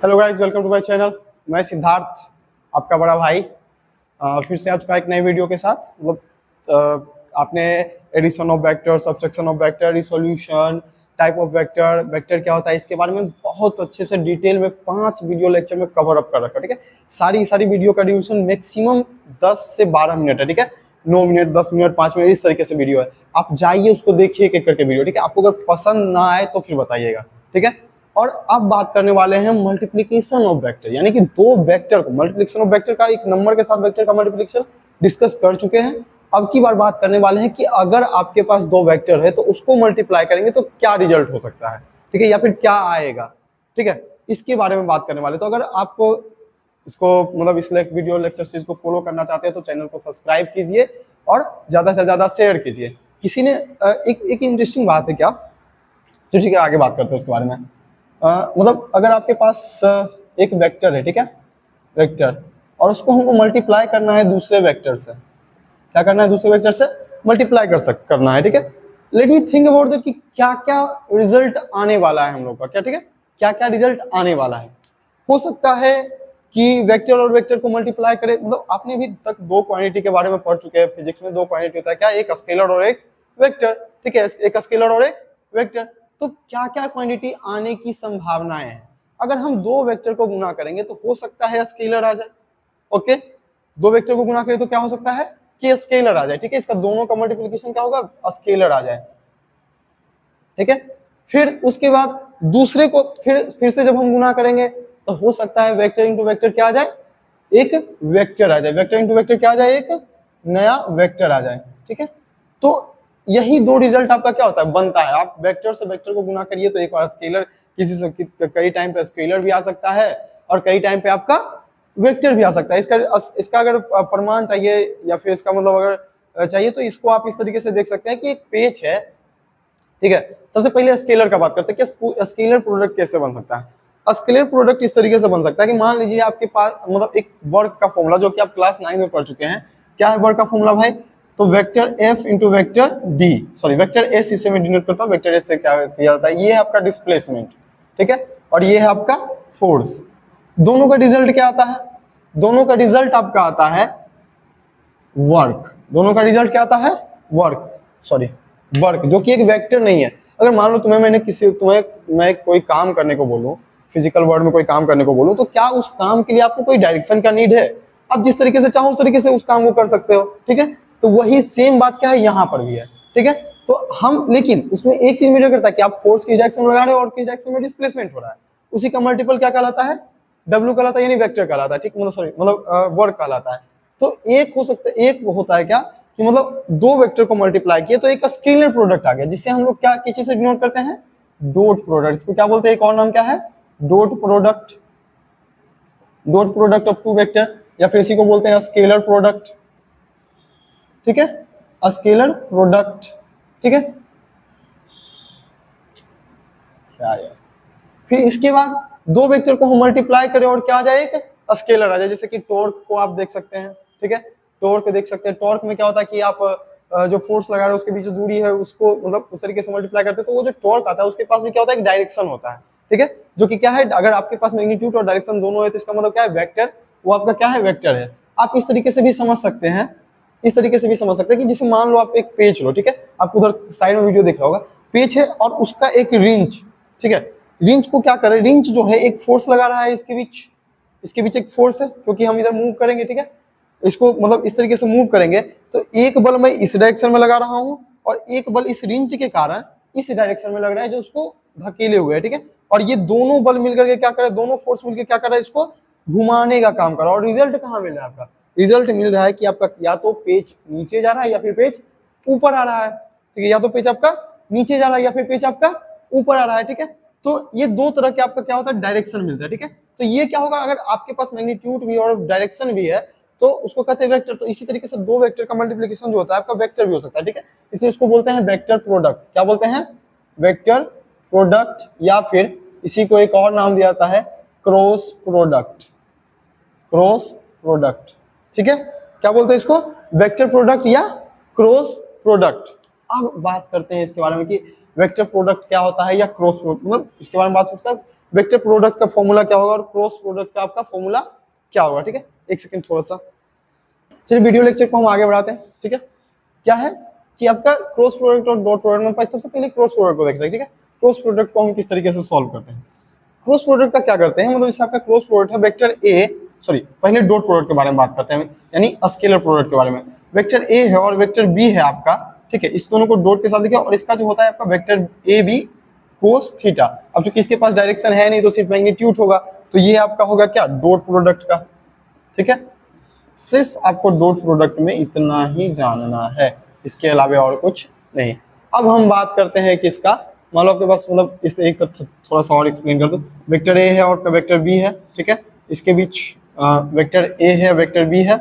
Hello guys, welcome to my channel. मैं सिद्धार्थ, आपका बड़ा भाई, फिर से आ चुका एक नए वीडियो के साथ। आपने addition of vector, subtraction of vector, resolution, type of vector, vector क्या होता है, इसके बारे में बहुत अच्छे से डिटेल में 5 वीडियो लेक्चर में कवर अप कर रखा है। ठीक है, सारी वीडियो का ड्यूरेशन मैक्सिमम 10 से 12 मिनट है। ठीक है, 9 मिनट, 10 मिनट, 5 मिनट, इस तरीके से वीडियो है। आप जाइए उसको देखिए एक एक करके वीडियो। ठीक है, आपको अगर पसंद ना आए तो फिर बताइएगा। ठीक है, और अब बात करने वाले हैं मल्टीप्लिकेशन ऑफ वेक्टर, यानी कि दो वेक्टर को, मल्टीप्लिकेशन ऑफ वेक्टर का, एक नंबर के साथ वेक्टर का मल्टीप्लिकेशन डिस्कस कर चुके हैं। अब की बार बात करने वाले हैं कि अगर आपके पास दो वेक्टर है तो उसको मल्टीप्लाई करेंगे तो क्या रिजल्ट हो सकता है। ठीक है, या फिर क्या आएगा। ठीक है, इसके बारे में बात करने वाले। तो अगर आप इसको मतलब इस वीडियो लेक्चर सीरीज को फॉलो करना चाहते हैं तो चैनल को सब्सक्राइब कीजिए और ज्यादा से ज्यादा शेयर कीजिए। किसी ने एक इंटरेस्टिंग बात है क्या, तो ठीक है आगे बात करते हैं उसके बारे में। मतलब अगर आपके पास एक वेक्टर है, ठीक है, वेक्टर, और उसको हमको मल्टीप्लाई करना है दूसरे वेक्टर से। क्या करना है? दूसरे वेक्टर से मल्टीप्लाई करना है। ठीक है, let me think about that कि क्या क्या रिजल्ट आने वाला है हम लोग का। क्या, ठीक है, क्या क्या रिजल्ट आने वाला है। हो सकता है कि वेक्टर और वेक्टर को मल्टीप्लाई करे। मतलब आपने अभी तक दो क्वांटिटी के बारे में पढ़ चुके हैं। फिजिक्स में दो क्वांटिटी होता है, क्या? एक स्केलर और एक वेक्टर। ठीक है, एक स्केलर और एक वेक्टर। तो क्या क्या क्वांटिटी आने की संभावनाएं हैं? अगर हम दो वेक्टर को गुना करेंगे तो हो सकता है स्केलर आ जाए। ओके, दो वेक्टर को गुना करें तो क्या हो सकता है कि स्केलर आ जाए। ठीक है, इसका दोनों का मल्टीप्लिकेशन क्या होगा? स्केलर आ जाए। ठीक है, फिर उसके बाद दूसरे को फिर से जब हम गुना करेंगे तो हो सकता है वेक्टर इंटू वेक्टर क्या आ जाए? एक वेक्टर आ जाए। वेक्टर इंटू वेक्टर क्या आ जाए? एक नया वेक्टर आ जाए। ठीक है, तो यही दो रिजल्ट आपका क्या होता है, बनता है। आप वेक्टर से वेक्टर को गुना करिए तो एक बार स्केलर, किसी से कई टाइम पे स्केलर भी आ सकता है और कई टाइम पे आपका वेक्टर भी आ सकता है। इसका अगर प्रमाण चाहिए या फिर इसका मतलब अगर चाहिए तो इसको आप इस तरीके से देख सकते हैं कि एक पेज है। ठीक है, सबसे पहले स्केलर का बात करते हैं कि स्केलर प्रोडक्ट कैसे बन सकता है। स्केलर प्रोडक्ट इस तरीके से बन सकता है कि मान लीजिए आपके पास मतलब एक वर्ग का फॉर्मूला जो कि आप क्लास 9 में पढ़ चुके हैं। क्या है वर्ग का फॉर्मूला भाई? तो vector F into vector D, sorry vector S, इसे मैं डिनोट करता हूं। वेक्टर एस से क्या किया जाता है? ये है आपका डिस्प्लेसमेंट। ठीक है, और ये है आपका फोर्स। दोनों का रिजल्ट क्या आता है? दोनों का रिजल्ट आपका आता है वर्क। दोनों का रिजल्ट क्या आता है? वर्क, सॉरी वर्क, जो कि एक वेक्टर नहीं है। अगर मान लो तुम्हें मैं कोई काम करने को बोलूं, फिजिकल वर्ल्ड में कोई काम करने को बोलूं, तो क्या उस काम के लिए आपको कोई डायरेक्शन का नीड है? आप जिस तरीके से चाहो उस तरीके से उस काम को कर सकते हो। ठीक है, तो वही सेम बात क्या है यहाँ पर भी है। ठीक है, तो हम, लेकिन उसमें एक चीज मैटर करता है कि आप फोर्स किस डायरेक्शन में लगा रहे हो और किस डायरेक्शन में डिस्प्लेसमेंट हो रहा है। उसी का मल्टीपल क्या कहलाता है? डब्ल्यू कहलाता है, यानी वेक्टर कहलाता है। ठीक, मतलब सॉरी मतलब वर्क कहलाता है। तो एक हो सकता है, एक होता है क्या कि मतलब दो वेक्टर को मल्टीप्लाई किए तो एक स्केलर प्रोडक्ट आ गया, जिसे हम लोग क्या किसी से डिनोट करते हैं? Dot product. इसको क्या बोलते हैं? एक और नाम क्या है? Dot product. Dot product of two vector, या फिर इसी को बोलते हैं स्केलर प्रोडक्ट। ठीक है, स्केलर प्रोडक्ट। ठीक है, क्या यार। फिर इसके बाद दो वेक्टर को हम मल्टीप्लाई करें और क्या आ जाए? एक स्केलर आ जाए। जैसे कि टॉर्क को आप देख सकते हैं। ठीक है, टॉर्क देख सकते हैं। टॉर्क में क्या होता है कि आप जो फोर्स लगा रहे हो उसके बीच जो दूरी है उसको मतलब उस तरीके से मल्टीप्लाई करते हैं, तो वो जो टॉर्क आता है उसके पास भी क्या होता है? एक डायरेक्शन होता है। ठीक है, जो कि क्या है, अगर आपके पास मैग्नीट्यूड और डायरेक्शन दोनों है तो इसका मतलब क्या है? वेक्टर। वो आपका क्या है? वेक्टर है। आप इस तरीके से भी समझ सकते हैं, इस तरीके से भी समझ सकते हैं कि जैसे मान लो आप एक पेज लो। ठीक है, आप उधर साइड में वीडियो देख रहा होगा, पेज है और उसका एक रिंच। ठीक है, रिंच को क्या करे? रिंच जो है एक फोर्स लगा रहा है इसके बीच, इसके बीच एक फोर्स है क्योंकि हम इधर मूव करेंगे। ठीक है, इसको मतलब इस तरीके से मूव करेंगे तो एक बल मैं इस डायरेक्शन में लगा रहा हूं और एक बल इस रिंच के कारण इस डायरेक्शन में लग रहा है जो उसको धकेले हुए है। ठीक है, और ये दोनों बल मिलकर के क्या कर रहे हैं? दोनों फोर्स मिलकर क्या कर रहा है? इसको घुमाने का काम कर रहा है। और रिजल्ट कहाँ मिल रहा है आपका? रिजल्ट मिल रहा है कि आपका या तो पेज नीचे जा रहा है या फिर पेज ऊपर आ रहा है। ठीक है, या तो पेज आपका नीचे जा रहा है या फिर पेज आपका ऊपर आ रहा है। ठीक है, तो ये दो तरह के आपका क्या होता है? डायरेक्शन मिलता है। ठीक है, तो ये क्या होगा? अगर आपके पास मैग्नीट्यूड भी और डायरेक्शन भी है तो उसको कहते हैं वेक्टर। तो इसी तरीके से दो वेक्टर का मल्टीप्लिकेशन जो होता है आपका वेक्टर भी हो सकता है। ठीक है, इसलिए इसको बोलते हैं वेक्टर प्रोडक्ट। क्या बोलते हैं? वेक्टर प्रोडक्ट, या फिर इसी को एक और नाम दिया जाता है क्रॉस प्रोडक्ट। Cross product. ठीक है, क्या बोलते हैं इसको? वेक्टर प्रोडक्ट या क्रॉस प्रोडक्ट। अब बात करते हैं इसके बारे में कि वेक्टर प्रोडक्ट क्या होता है या क्रॉस प्रोडक्ट, मतलब इसके बारे में बात करते हैं। वेक्टर प्रोडक्ट का फॉर्मूला क्या होगा और क्रॉस प्रोडक्ट का आपका फॉर्मूला क्या होगा, ठीक है। एक सेकंड थोड़ा सा, चलिए वीडियो लेक्चर को हम आगे बढ़ाते हैं, ठीक है। क्या है कि आपका क्रॉस प्रोडक्ट और डॉट प्रोडक्ट में सबसे पहले क्रॉस प्रोडक्ट को देखते हैं, ठीक है। क्रॉस प्रोडक्ट को हम किस तरीके से सॉल्व करते हैं। क्रॉस प्रोडक्ट का क्या करते हैं, मतलब जैसे आपका क्रॉस प्रोडक्ट है वेक्टर ए, सॉरी पहले डॉट प्रोडक्ट के बारे में बात करते हैं, यानी स्केलर प्रोडक्ट के बारे में। वेक्टर ए है और वेक्टर बी है आपका, ठीक है। इस दोनों को डॉट के साथ देखिए, और इसका जो होता है आपका vector A B cos theta. अब चूंकि इसके पास डायरेक्शन है नहीं तो सिर्फ मैग्नीट्यूड होगा, तो ये आपका होगा क्या, डॉट प्रोडक्ट का, ठीक है। सिर्फ आपको डॉट प्रोडक्ट में इतना ही जानना है, इसके अलावा और कुछ नहीं। अब हम बात करते हैं कि इसका मान लो आपके पास, मतलब इस एक तरफ थोड़ा सा और एक्सप्लेन कर दो। वेक्टर ए है और वेक्टर बी है, ठीक है। इसके बीच वेक्टर ए है वेक्टर बी है।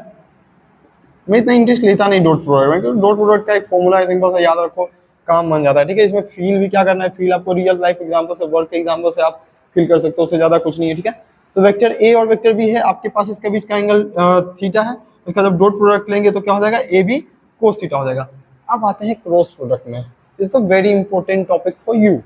मैं इतना इंटरेस्ट लेता नहीं डॉट प्रोडक्ट में, क्योंकि डॉट प्रोडक्ट का एक फॉर्मूला है, सिंपल सा याद रखो, काम बन जाता है, ठीक है। इसमें फील भी क्या करना है, फील आपको रियल लाइफ एग्जाम्पल से, वर्क के एग्जाम्पल से आप फील कर सकते हो, उससे ज्यादा कुछ नहीं है, ठीक है। तो वेक्टर ए और वेक्टर बी है आपके पास, इसके बीच का एंगल थीटा है। इसका जब डॉट प्रोडक्ट लेंगे तो क्या हो जाएगा, ए बी कोस थीटा हो जाएगा। अब आते हैं क्रॉस प्रोडक्ट में, it's a very important topic for you,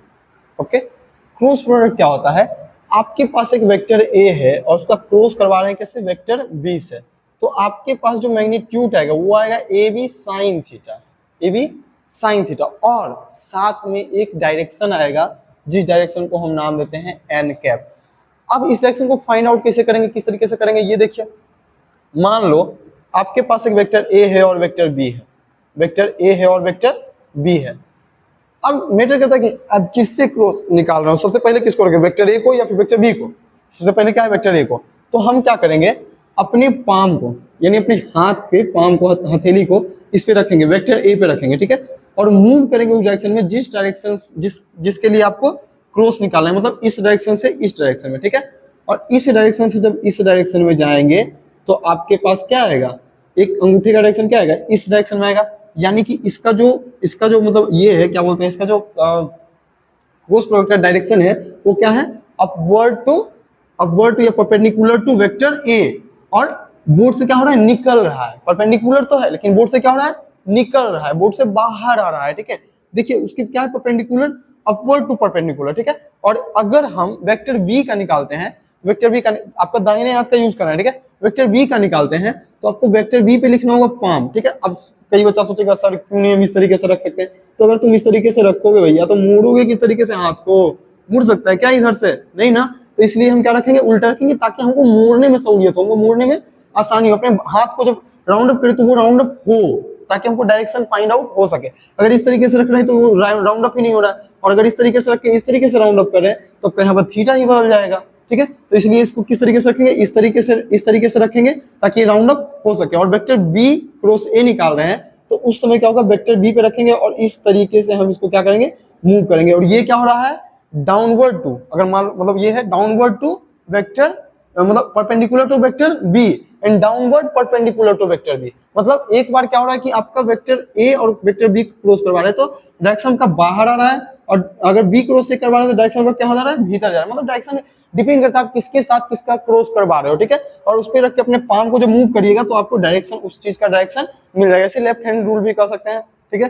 okay. Cross product क्या होता है, आपके पास एक वेक्टर ए है और उसका क्रॉस करवा रहे हैं कैसे, वेक्टर बी से। तो आपके पास जो मैग्नीट्यूड आएगा वो आएगा A B sine theta, A B sine theta, और साथ में एक डायरेक्शन आएगा जिस डायरेक्शन को हम नाम देते हैं एन कैप। अब इस डायरेक्शन को फाइंड आउट कैसे करेंगे, किस तरीके से करेंगे, ये देखिए। मान लो आपके पास एक वेक्टर ए है और वेक्टर बी है, वेक्टर ए है और वेक्टर बी है। अब मैटर करता है कि अब किससे क्रॉस निकाल रहे हो, सबसे पहले किसको रखें, वेक्टर ए को या फिर वेक्टर बी को। सबसे पहले क्या है, वेक्टर ए को। तो हम क्या करेंगे, अपने पाम को, यानी अपने हाथ के पाम को, हथेली को इस पे रखेंगे, वेक्टर ए पे रखेंगे, ठीक है। और मूव करेंगे उस डायरेक्शन में जिस डायरेक्शन जिसके लिए आपको क्रॉस निकालना है, मतलब इस डायरेक्शन से इस डायरेक्शन में, ठीक है। और इस डायरेक्शन से जब इस डायरेक्शन में जाएंगे तो आपके पास क्या आएगा, एक अंगूठे का डायरेक्शन क्या आएगा, इस डायरेक्शन में आएगा। यानी कि इसका जो मतलब ये है, क्या बोलते हैं, इसका जो क्रॉस प्रोडक्ट का डायरेक्शन है वो क्या है, अपवर्ड टू या परपेंडिकुलर टू वेक्टर ए। और बोर्ड से क्या हो रहा है, निकल रहा है, परपेंडिकुलर तो है लेकिन बोर्ड से क्या हो रहा है, निकल रहा है, बोर्ड से बाहर आ रहा है, ठीक है। देखिए उसकी क्या है, परपेंडिकुलर, अपवर्ड टू परपेंडिकुलर, ठीक है। और अगर हम वेक्टर बी का निकालते हैं, वेक्टर बी का आपका दाहिने हाथ का यूज करना है, ठीक है। वेक्टर बी का निकालते हैं तो आपको वेक्टर बी पे लिखना होगा पाम, ठीक है। अब कई बच्चा सोचेगा सर क्यों नहीं हम इस तरीके से रख सकते हैं, तो अगर तुम इस तरीके से रखोगे भैया तो मोड़ोगे किस तरीके से, हाथ को मुड़ सकता है क्या इधर से, नहीं ना। तो इसलिए हम क्या रखेंगे, उल्टा रखेंगे, ताकि हमको मोड़ने में सहूलियत हो, हमको मोड़ने में आसानी हो। अपने हाथ को जब राउंड अप करें तो वो राउंड अप हो, ताकि हमको डायरेक्शन फाइंड आउट हो सके। अगर इस तरीके से रख रहे हैं तो वो राउंड अप ही नहीं हो रहा है, और अगर इस तरीके से रख के इस तरीके से राउंड अप कर रहे हैं तो कहीं पर थीटा ही बदल जाएगा, ठीक है। तो इसलिए इसको किस तरीके से रखेंगे, इस तरीके से रखेंगे ताकि राउंड अप हो सके। और वेक्टर बी क्रॉस ए निकाल रहे हैं तो उस समय क्या होगा, वेक्टर बी पे रखेंगे और इस तरीके से हम इसको क्या करेंगे, मूव करेंगे। और ये क्या हो रहा है, डाउनवर्ड टू, अगर मान मतलब ये है डाउनवर्ड टू वेक्टर, मतलब perpendicular to vector B and downward perpendicular to vector B. मतलब एक बार क्या हो रहा है कि आपका वेक्टर ए और वेक्टर बी क्रॉस करवा रहे हैं तो डायरेक्शन का बाहर आ रहा है, और अगर बी क्रॉस से करवा रहे हैं तो डायरेक्शन का क्या हो जा रहा है, भीतर जा रहा है। मतलब डायरेक्शन डिपेंड करता है आप किसके साथ किसका क्रॉस करवा रहे हो, ठीक है। और उस पर रख के अपने पाम को जो मूव करिएगा तो आपको डायरेक्शन, उस चीज का डायरेक्शन मिल जाएगा। इसे लेफ्ट हैंड रूल भी कर सकते हैं, ठीक है।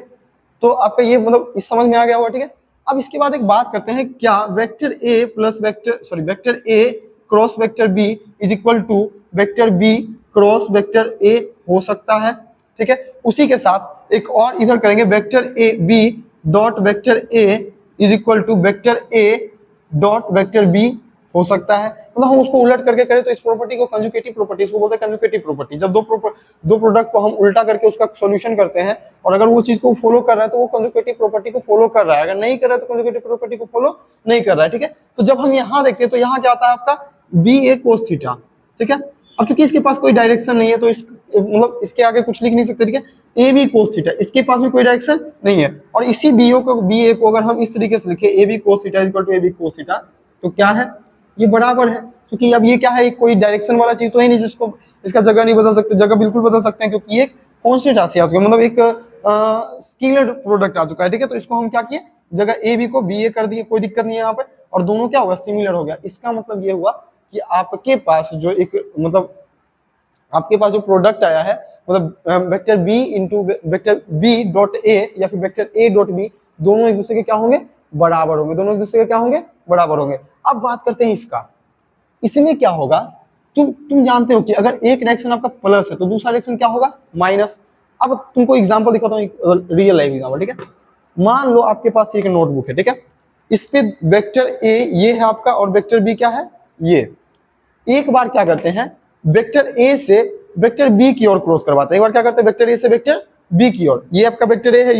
तो आपका ये मतलब इस समझ में आ गया होगा, ठीक है। अब इसके बाद एक बात करते हैं, क्या vector A plus vector A cross vector B is equal to vector B cross vector A हो सकता है, ठीक है। उसी के साथ एक और इधर करेंगे, vector A B dot vector A is equal to vector A dot vector B हो सकता है। मतलब हम उसको उलट करके करें तो इस प्रॉपर्टी को कंजुगेटिव प्रॉपर्टी, इसको बोलते हैं कंजुगेटिव प्रॉपर्टी। जब दो प्रोडक्ट को हम उल्टा करके उसका सॉल्यूशन करते हैं और अगर वो चीज को फॉलो कर रहा है तो वो कंजुगेटिव प्रॉपर्टी को फॉलो कर रहा है, अगर नहीं कर रहा है तो कंजुगेटिव प्रॉपर्टी को फॉलो नहीं कर रहा है, ठीक है। तो जब हम यहाँ देखते हैं तो यहाँ क्या आता है आपका बी ए कोस थीटा, ठीक है। अब चूंकि इसके पास कोई डायरेक्शन नहीं है तो इस मतलब इसके आगे कुछ लिख नहीं सकते, ठीक है। ए बी कोस थीटा, इसके पास भी कोई डायरेक्शन नहीं है, और इसी बी ए को अगर हम इस तरीके से लिखे, A B cos theta equal to A B cos theta, तो क्या है, ये बराबर है। क्योंकि अब ये क्या है, कोई डायरेक्शन वाला चीज तो है नहीं जिसको इसका जगह नहीं बदल सकते, जगह बिल्कुल बदल सकते हैं क्योंकि ये कांस्टेंट राशि आ चुका है, मतलब एक स्केलर प्रोडक्ट आ चुका है, ठीक है। तो इसको हम क्या किए, जगह ए बी को बी ए कर दिए, कोई दिक्कत नहीं है यहाँ पे, और दोनों क्या होगा, सिमिलर हो गया। इसका मतलब ये हुआ कि आपके पास जो एक मतलब आपके पास जो प्रोडक्ट आया है, मतलब vector B into vector B dot A या फिर वेक्टर ए डॉट बी, दोनों एक दूसरे के क्या होंगे, बराबर होंगे, दोनों एक दूसरे के क्या होंगे, बराबर होंगे। अब बात करते हैं इसका, इसमें क्या होगा, तुम जानते हो कि अगर एक डायरेक्शन आपका प्लस है तो दूसरा डायरेक्शन क्या होगा, माइनस। अब तुमको एग्जांपल दिखाता हूँ, रियल लाइफ एग्जांपल, ठीक है। मान लो आपके पास एक नोटबुक है, ठीक है, इस पे वेक्टर ए ये है आपका और वेक्टर बी क्या है, ये। एक बार क्या करते हैं, वेक्टर ए से वेक्टर बी की ओर क्रॉस करवाते हैं, एक बार क्या करते हैं, वेक्टर ए से वेक्टर बी की ओर, ये आपका वेक्टर ए है,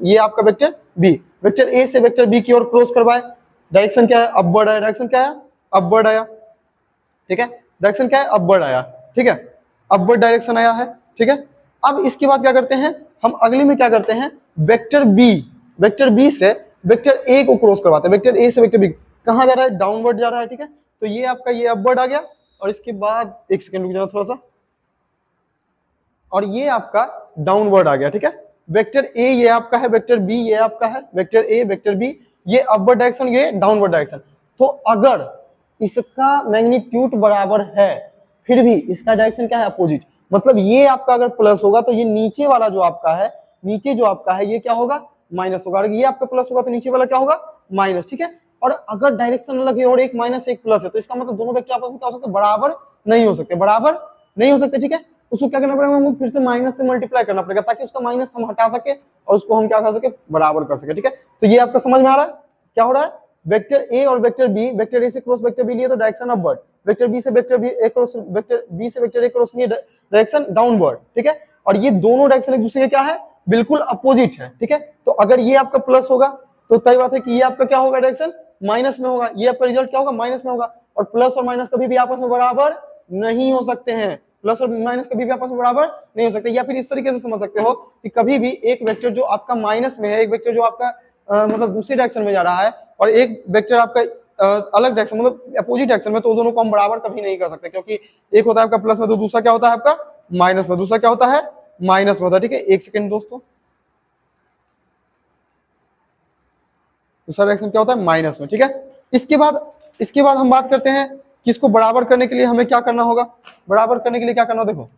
ये आपका वेक्टर बी, वेक्टर ए से वेक्टर बी की ओर क्रॉस करवाए, डायरेक्शन क्या है, अपवर्ड आया, डायरेक्शन क्या है, अपवर्ड आया, ठीक है, डायरेक्शन क्या है, अपवर्ड आया, ठीक है, अपवर्ड डायरेक्शन आया है, ठीक है। अब इसके बाद क्या करते हैं, हम अगले में क्या करते हैं, वेक्टर बी से वेक्टर ए को क्रॉस करवाते हैं, वेक्टर ए से वेक्टर बी कहां जा रहा है, डाउनवर्ड जा रहा है, ठीक है। तो ये आपका ये अपवर्ड आ गया, और इसके बाद एक सेकंड रुक जाना थोड़ा सा, और ये आपका डाउनवर्ड आ गया, ठीक है। वेक्टर ए ये आपका है, वेक्टर बी ये आपका है, वेक्टर ए वेक्टर बी, ये अपवर्ड डायरेक्शन, ये डाउनवर्ड डायरेक्शन। तो अगर इसका मैग्नीट्यूड बराबर है फिर भी इसका डायरेक्शन क्या है, अपोजिट, मतलब ये आपका अगर प्लस होगा तो ये नीचे वाला जो आपका है, नीचे जो आपका है ये क्या होगा, माइनस होगा, अगर ये आपका प्लस होगा तो नीचे वाला क्या होगा, माइनस, ठीक है। और अगर डायरेक्शन अलग है और एक माइनस एक प्लस है तो इसका मतलब दोनों वेक्टर आपस में क्या हो सकते हैं, बराबर नहीं हो सकते, बराबर नहीं हो सकते, ठीक है। उसको क्या करना पड़ेगा, हमको फिर से माइनस से मल्टीप्लाई करना पड़ेगा ताकि उसका माइनस हम हटा सके और उसको हम क्या कर सके, बराबर कर सके, ठीक है। तो ये आपका समझ में आ रहा है क्या हो रहा है, वेक्टर ए और वेक्टर बी, वेक्टर ए से क्रॉस वेक्टर बी लिए तो डायरेक्शन अपवर्ड, वेक्टर बी से वेक्टर बी ए क्रॉस वेक्टर बी से वेक्टर ए क्रॉस लिए डायरेक्शन डाउनवर्ड, ठीक है। और ये दोनों डायरेक्शन एक दूसरे के क्या है, बिल्कुल अपोजिट है, ठीक है। तो अगर ये आपका प्लस होगा तो तय बात है कि ये आपका क्या होगा, डायरेक्शन माइनस में होगा, ये आपका रिजल्ट क्या होगा, माइनस में होगा। और प्लस और माइनस कभी भी आपस में बराबर नहीं हो सकते हैं, प्लस और माइनस कभी भी आपस में बराबर नहीं हो सकते। या फिर इस तरीके से समझ सकते हो कि कभी भी एक वेक्टर जो आपका माइनस में है, एक वेक्टर जो आपका मतलब दूसरी डायरेक्शन में जा रहा है, और एक वेक्टर आपका अलग डायरेक्शन मतलब अपोजिट डायरेक्शन में, तो दोनों को हम बराबर कभी नहीं कर सकते, क्योंकि एक होता है आपका प्लस में तो दूसरा क्या होता है आपका माइनस में, दूसरा क्या होता है माइनस में होता है, ठीक है। एक सेकंड दोस्तों, दूसरा डायरेक्शन क्या होता है, माइनस में, ठीक है। इसके बाद हम बात करते हैं कि इसको बराबर करने के लिए हमें क्या करना होगा, बराबर करने के लिए क्या करना होगा, देखो,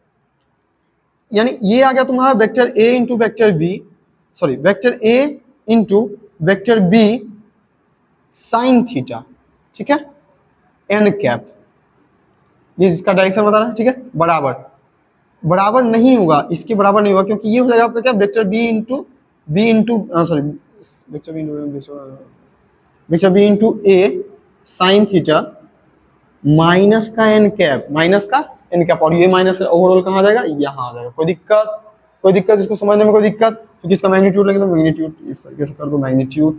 यानी ये आ गया तुम्हारा vector A into vector B, sorry vector A into vector B sine theta, ठीक है, एन कैप, ये इसका डायरेक्शन बता रहा है, ठीक है। बराबर नहीं होगा, इसके बराबर नहीं होगा, क्योंकि ये हो जाएगा आपका क्या, vector B into sorry vector B into A sine theta minus का एन कैप, माइनस का एन कैप, और ये माइनस ओवरऑल कहाँ आ जाएगा, यहाँ आ जाएगा। कोई दिक्कत इसको समझने में, कोई दिक्कत, क्योंकि इसका मैग्नीट्यूड लगे तो मैग्नीट्यूड इस तरीके से कर दो, मैग्नीट्यूड,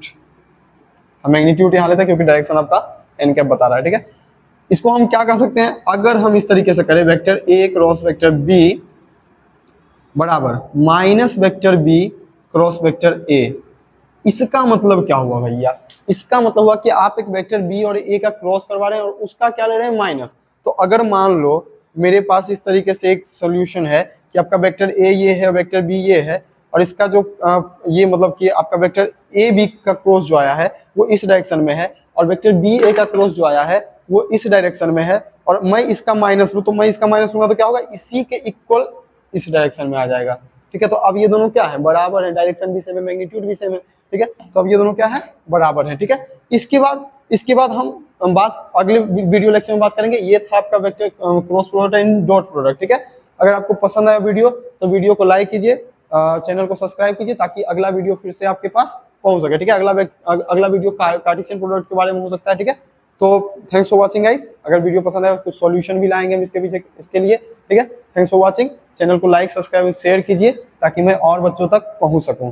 हम मैग्नीट्यूड यहाँ लेते हैं क्योंकि डायरेक्शन आपका एन कैप बता रहा है, ठीक है। इसको हम क्या कर सकते हैं, अगर हम इस तरीके से करें, vector A cross vector B बराबर minus vector B cross vector A, इसका मतलब क्या हुआ भैया, इसका मतलब हुआ कि आप एक वेक्टर बी और ए का क्रॉस करवा रहे हैं और उसका क्या ले रहे हैं, माइनस। तो अगर मान लो मेरे पास इस तरीके से एक सोल्यूशन है कि आपका वेक्टर ए ये है, वेक्टर बी ये है, और इसका जो ये मतलब कि आपका वेक्टर ए बी का क्रॉस जो आया है वो इस डायरेक्शन में है, और वेक्टर बी ए का क्रॉस जो आया है वो इस डायरेक्शन में है, और मैं इसका माइनस लूँ तो मैं इसका माइनस लूंगा तो क्या होगा, इसी के इक्वल इस डायरेक्शन में आ जाएगा, ठीक है। तो अब ये दोनों क्या है, बराबर है, डायरेक्शन भी सेम है, मैग्नीट्यूड भी सेम है, ठीक है। तो अब ये दोनों क्या है, बराबर है, ठीक है। इसके बाद हम बात अगले वीडियो लेक्चर में बात करेंगे। ये था आपका vector cross product and dot product, ठीक है। अगर आपको पसंद आया वीडियो तो वीडियो को लाइक कीजिए, चैनल को सब्सक्राइब कीजिए, ताकि अगला वीडियो फिर से आपके पास पहुंच सके, ठीक है। अगला वीडियो कार्टेशियन प्रोडक्ट के बारे में हो सकता है, ठीक है। तो थैंक्स फॉर वाचिंग गाइस, अगर वीडियो पसंद आया तो कुछ सॉल्यूशन भी लाएंगे हम इसके पीछे, इसके लिए, ठीक है। थैंक्स फॉर वाचिंग, चैनल को लाइक सब्सक्राइब शेयर कीजिए ताकि मैं और बच्चों तक पहुंच सकूं।